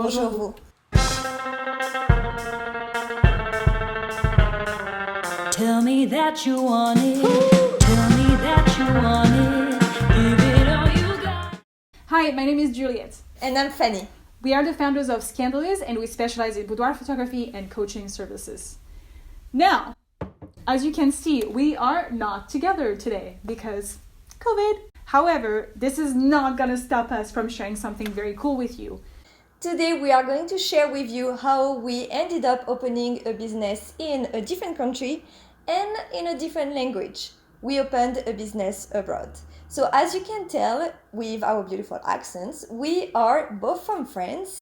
Bonjour, vous. Tell me that you want it. Tell me that you want it. Give it all you got. Hi, my name is Juliette. And I'm Fanny. We are the founders of Scandaleuse and we specialize in boudoir photography and coaching services. Now, as you can see, we are not together today because COVID. However, this is not gonna stop us from sharing something very cool with you. Today we are going to share with you how we ended up opening a business in a different country and in a different language. We opened a business abroad. So as you can tell with our beautiful accents, we are both from France.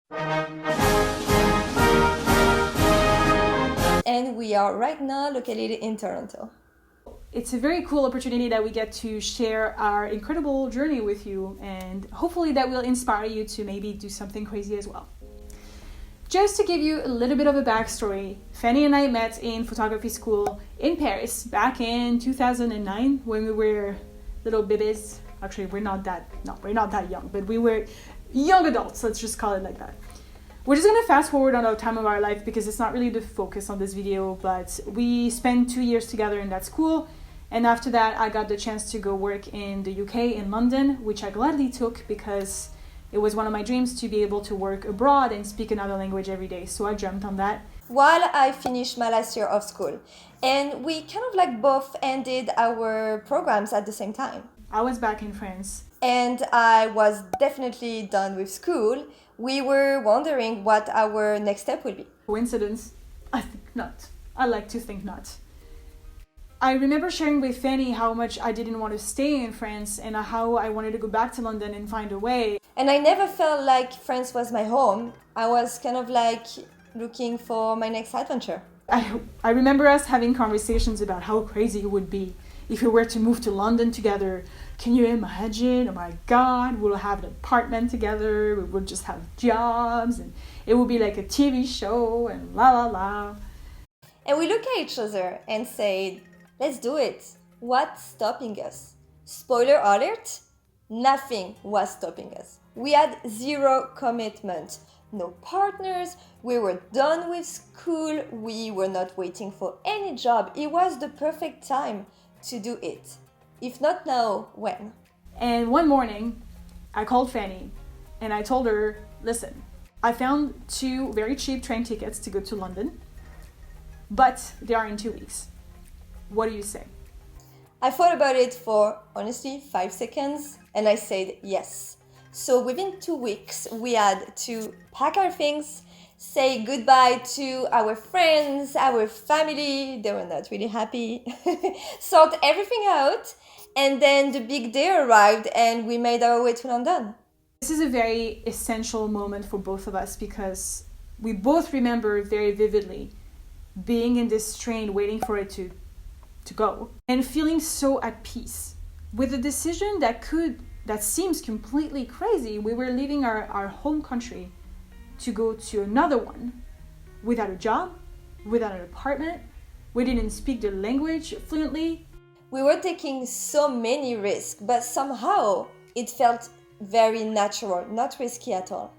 And we are right now located in Toronto. It's a very cool opportunity that we get to share our incredible journey with you, and hopefully that will inspire you to maybe do something crazy as well. Just to give you a little bit of a backstory, Fanny and I met in photography school in Paris back in 2009 when we were little babies. Actually, we're not that young, but we were young adults, let's just call it like that. We're just gonna fast forward on our time of our life because it's not really the focus on this video, but we spent 2 years together in that school. And after that, I got the chance to go work in the UK, in London, which I gladly took because it was one of my dreams to be able to work abroad and speak another language every day. So I jumped on that. While I finished my last year of school. And we kind of like both ended our programs at the same time. I was back in France. And I was definitely done with school. We were wondering what our next step would be. Coincidence? I think not. I like to think not. I remember sharing with Fanny how much I didn't want to stay in France and how I wanted to go back to London and find a way. And I never felt like France was my home. I was kind of like looking for my next adventure. I remember us having conversations about how crazy it would be if we were to move to London together. Can you imagine? Oh my God, we'll have an apartment together, we would just have jobs, and it would be like a TV show, and la la la. And we look at each other and say, let's do it. What's stopping us? Spoiler alert, nothing was stopping us. We had zero commitment, no partners, we were done with school, we were not waiting for any job. It was the perfect time to do it. If not now, when? And one morning, I called Fanny and I told her, listen, I found 2 very cheap train tickets to go to London, but they are in 2 weeks. What do you say? I thought about it for, honestly, 5 seconds, and I said yes. So within 2 weeks, we had to pack our things, say goodbye to our friends, our family, they were not really happy, sort everything out, and then the big day arrived and we made our way to London. This is a very essential moment for both of us because we both remember very vividly being in this train waiting for it to go and feeling so at peace with a decision that seems completely crazy. We were leaving our home country to go to another one without a job, without an apartment. We didn't speak the language fluently. We were taking so many risks, but somehow it felt very natural, not risky at all.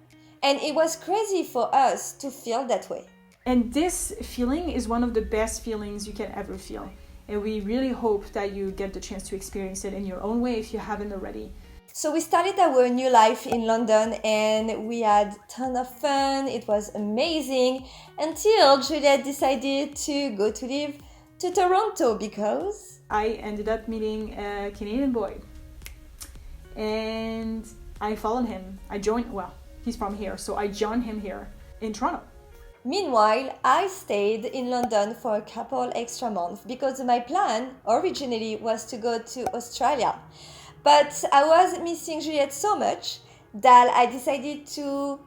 And it was crazy for us to feel that way. And this feeling is one of the best feelings you can ever feel. And we really hope that you get the chance to experience it in your own way if you haven't already. So we started our new life in London and we had a ton of fun. It was amazing until Juliette decided to go to live to Toronto because I ended up meeting a Canadian boy and I followed him. He's from here, so I joined him here in Toronto. Meanwhile, I stayed in London for a couple extra months because my plan originally was to go to Australia. But I was missing Juliette so much that I decided to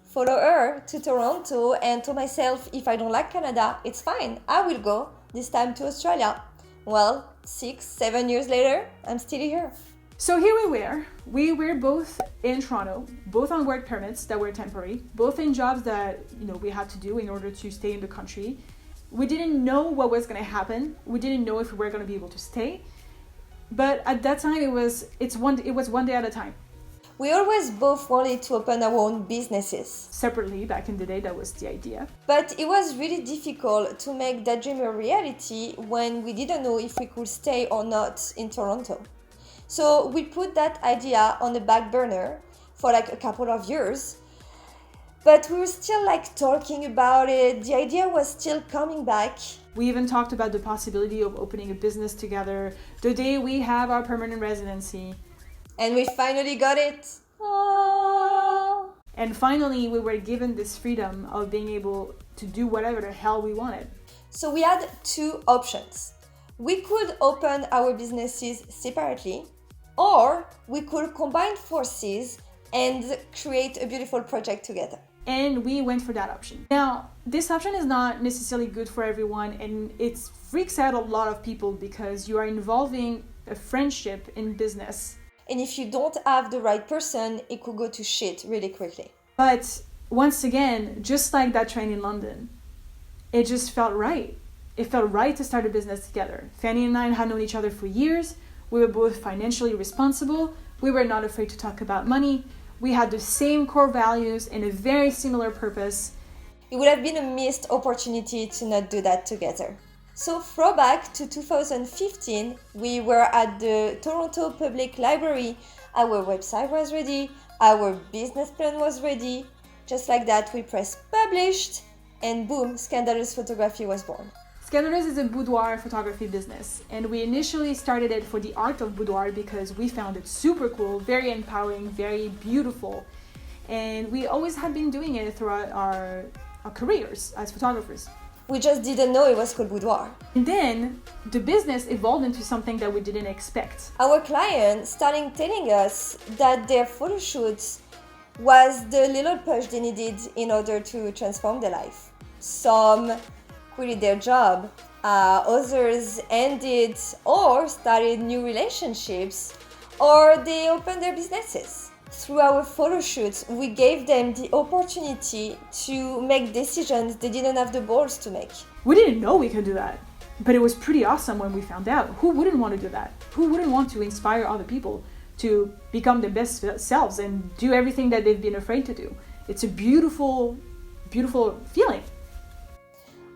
follow her to Toronto and told myself, if I don't like Canada, it's fine. I will go this time to Australia. Well, 6-7 years later, I'm still here. So here we were. We were both in Toronto, both on work permits that were temporary, both in jobs that we had to do in order to stay in the country. We didn't know what was going to happen. We didn't know if we were going to be able to stay. But at that time, it was one day at a time. We always both wanted to open our own businesses. Separately, back in the day, that was the idea. But it was really difficult to make that dream a reality when we didn't know if we could stay or not in Toronto. So we put that idea on the back burner for like a couple of years. But we were still like talking about it. The idea was still coming back. We even talked about the possibility of opening a business together the day we have our permanent residency. And we finally got it. Aww. And finally, we were given this freedom of being able to do whatever the hell we wanted. So we had two options. We could open our businesses separately, or we could combine forces and create a beautiful project together. And we went for that option. Now, this option is not necessarily good for everyone, and it freaks out a lot of people because you are involving a friendship in business. And if you don't have the right person, it could go to shit really quickly. But once again, just like that train in London, it just felt right. It felt right to start a business together. Fanny and I had known each other for years. We were both financially responsible. We were not afraid to talk about money. We had the same core values and a very similar purpose. It would have been a missed opportunity to not do that together. So throwback to 2015, we were at the Toronto Public Library. Our website was ready, our business plan was ready. Just like that, we pressed published, and boom, Scandaleuse Photography was born. Scandaleuse is a boudoir photography business, and we initially started it for the art of boudoir because we found it super cool, very empowering, very beautiful, and we always had been doing it throughout our careers as photographers. We just didn't know it was called boudoir. And then the business evolved into something that we didn't expect. Our client started telling us that their photo shoots was the little push they needed in order to transform their life. Some quit their job, others ended or started new relationships, or they opened their businesses. Through our photo shoots, we gave them the opportunity to make decisions they didn't have the balls to make. We didn't know we could do that, but it was pretty awesome when we found out. Who wouldn't want to do that? Who wouldn't want to inspire other people to become their best selves and do everything that they've been afraid to do? It's a beautiful, beautiful feeling.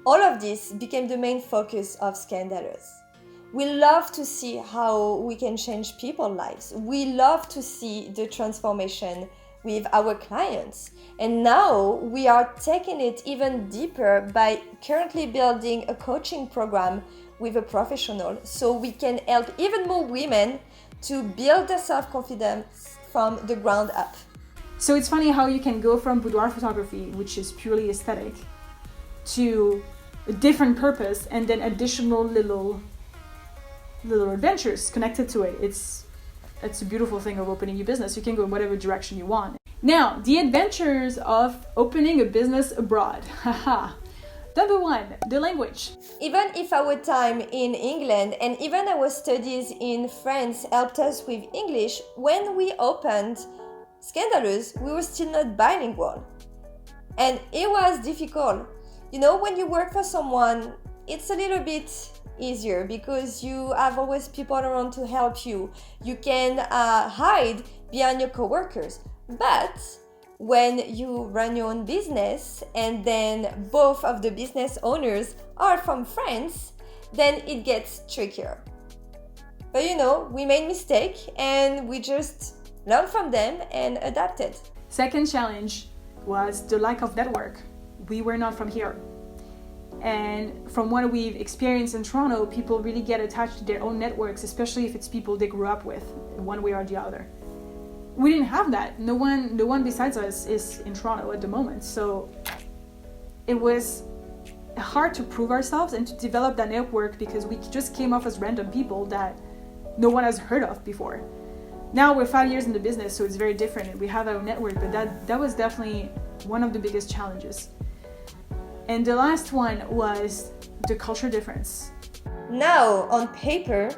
All of this became the main focus of Scandaleuse. We love to see how we can change people's lives. We love to see the transformation with our clients. And now we are taking it even deeper by currently building a coaching program with a professional so we can help even more women to build their self-confidence from the ground up. So it's funny how you can go from boudoir photography, which is purely aesthetic, to a different purpose and then additional little adventures connected to it. It's a beautiful thing of opening your business. You can go in whatever direction you want. Now, the adventures of opening a business abroad. Haha. Number one, the language. Even if our time in England and even our studies in France helped us with English, when we opened Scandaleuse, we were still not bilingual. And it was difficult. You know, when you work for someone, it's a little bit easier because you have always people around to help you. You can hide behind your coworkers. But when you run your own business and then both of the business owners are from France, then it gets trickier. But you know, we made mistakes and we just learned from them and adapted. Second challenge was the lack of network. We were not from here. And from what we've experienced in Toronto, people really get attached to their own networks, especially if it's people they grew up with, one way or the other. We didn't have that. No one besides us is in Toronto at the moment. So it was hard to prove ourselves and to develop that network because we just came off as random people that no one has heard of before. Now we're 5 years in the business, so it's very different and we have our network, but that was definitely one of the biggest challenges. And the last one was the culture difference. Now, on paper,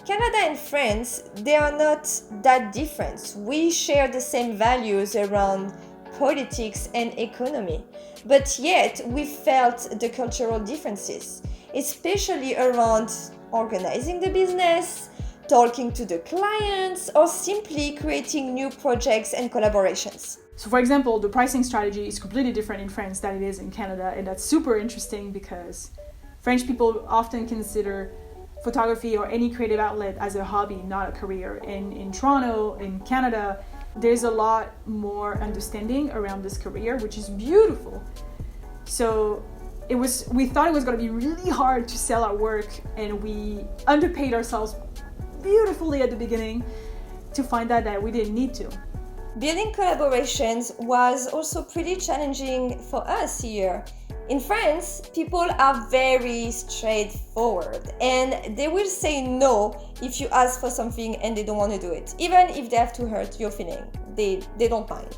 Canada and France, they are not that different. We share the same values around politics and economy, but yet we felt the cultural differences, especially around organizing the business, talking to the clients, or simply creating new projects and collaborations. So for example, the pricing strategy is completely different in France than it is in Canada, and that's super interesting because French people often consider photography or any creative outlet as a hobby, not a career. And in Toronto, in Canada, there's a lot more understanding around this career, which is beautiful. So we thought it was going to be really hard to sell our work, and we underpaid ourselves beautifully at the beginning to find out that we didn't need to. Building collaborations was also pretty challenging for us here. In France, people are very straightforward and they will say no if you ask for something and they don't want to do it, even if they have to hurt your feeling. They don't mind.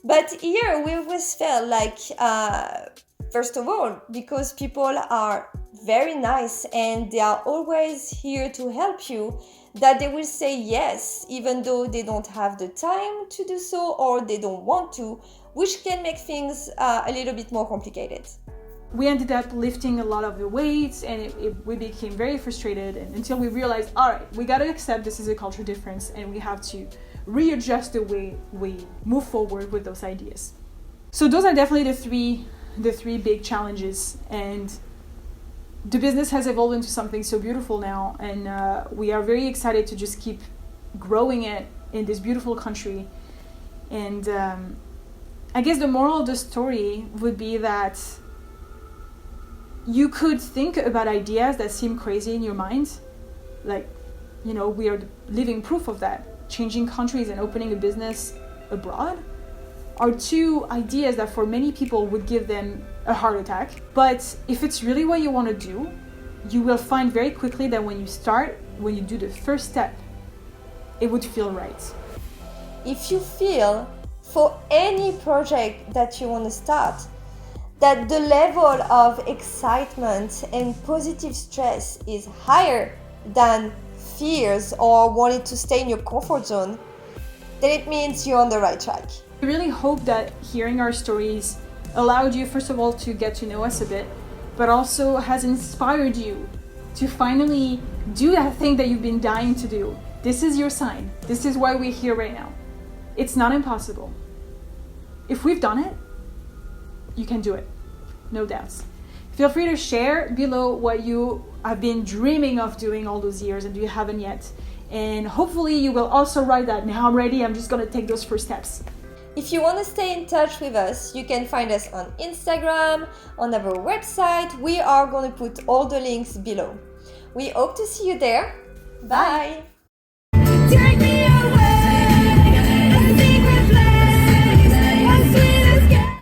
But here we always felt like, first of all, because people are very nice and they are always here to help you, that they will say yes, even though they don't have the time to do so or they don't want to, which can make things a little bit more complicated. We ended up lifting a lot of the weights and we became very frustrated until we realized, all right, we got to accept this is a culture difference and we have to readjust the way we move forward with those ideas. So those are definitely the three big challenges, and the business has evolved into something so beautiful now, and we are very excited to just keep growing it in this beautiful country. And I guess the moral of the story would be that you could think about ideas that seem crazy in your mind, like, you know, we are living proof of that. Changing countries and opening a business abroad are two ideas that for many people would give them a heart attack. But if it's really what you want to do, you will find very quickly that when you do the first step, it would feel right. If you feel for any project that you want to start that the level of excitement and positive stress is higher than fears or wanting to stay in your comfort zone, then it means you're on the right track. I really hope that hearing our stories allowed you, first of all, to get to know us a bit, but also has inspired you to finally do that thing that you've been dying to do. This is your sign. This is why we're here right now. It's not impossible. If we've done it, you can do it. No doubts. Feel free to share below what you have been dreaming of doing all those years and you haven't yet. And hopefully you will also write that, now I'm ready, I'm just going to take those first steps. If you want to stay in touch with us, you can find us on Instagram, on our website. We are going to put all the links below. We hope to see you there. Bye.